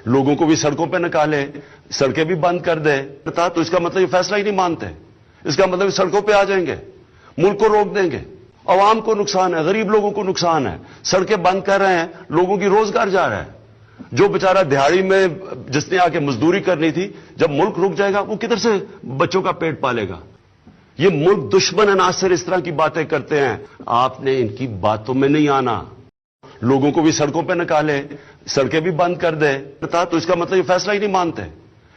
لوگوں کو بھی سڑکوں پہ نکالے, سڑکیں بھی بند کر دے, تو اس کا مطلب یہ فیصلہ ہی نہیں مانتے. اس کا مطلب سڑکوں پہ آ جائیں گے, ملک کو روک دیں گے. عوام کو نقصان ہے, غریب لوگوں کو نقصان ہے. سڑکیں بند کر رہے ہیں, لوگوں کی روزگار جا رہا ہے. جو بیچارہ دہاڑی میں جس نے آ کے مزدوری کرنی تھی, جب ملک رک جائے گا وہ کدھر سے بچوں کا پیٹ پالے گا؟ یہ ملک دشمن عناصر اس طرح کی باتیں کرتے ہیں. آپ نے ان کی باتوں میں نہیں آنا. لوگوں کو بھی سڑکوں پہ نکالے, سڑکیں بھی بند کر دے, تو اس کا مطلب یہ فیصلہ ہی نہیں مانتے.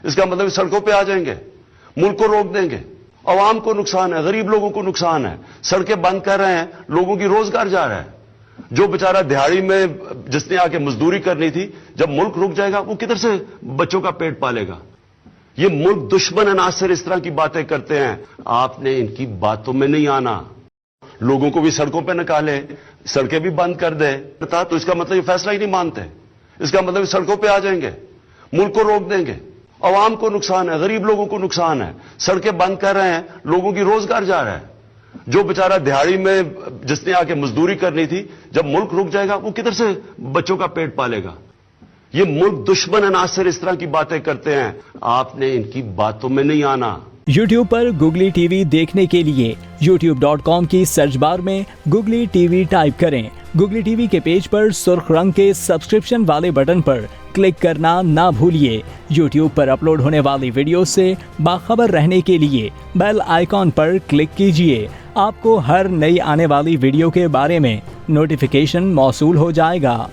اس کا مطلب سڑکوں پہ آ جائیں گے, ملک کو روک دیں گے. عوام کو نقصان ہے, غریب لوگوں کو نقصان ہے. سڑکیں بند کر رہے ہیں, لوگوں کی روزگار جا رہا ہے. جو بیچارہ دہاڑی میں جس نے آ کے مزدوری کرنی تھی, جب ملک رک جائے گا وہ کدھر سے بچوں کا پیٹ پالے گا؟ یہ ملک دشمن عناصر اس طرح کی باتیں کرتے ہیں. آپ نے ان کی باتوں میں نہیں آنا. لوگوں کو بھی سڑکوں پہ نکالے, سڑکیں بھی بند کر دے, تو اس کا مطلب یہ فیصلہ ہی نہیں مانتے. اس کا مطلب سڑکوں پہ آ جائیں گے, ملک کو روک دیں گے. عوام کو نقصان ہے, غریب لوگوں کو نقصان ہے. سڑکیں بند کر رہے ہیں, لوگوں کی روزگار جا رہا ہے. جو بیچارہ دہاڑی میں جس نے آ کے مزدوری کرنی تھی, جب ملک رک جائے گا وہ کدھر سے بچوں کا پیٹ پالے گا؟ یہ ملک دشمن عناصر اس طرح کی باتیں کرتے ہیں. آپ نے ان کی باتوں میں نہیں آنا. یوٹیوب پر گوگلی ٹی وی دیکھنے کے لیے youtube.com کی سرچ بار میں گوگلی ٹی وی ٹائپ کریں. گوگلی ٹی وی کے پیج پر سرخ رنگ کے سبسکرپشن والے بٹن پر کلک کرنا نہ بھولیے. یوٹیوب پر اپلوڈ ہونے والی ویڈیو سے باخبر رہنے کے لیے بیل آئیکن پر کلک کیجیے. آپ کو ہر نئی آنے والی ویڈیو کے بارے میں نوٹیفیکیشن موصول ہو جائے گا.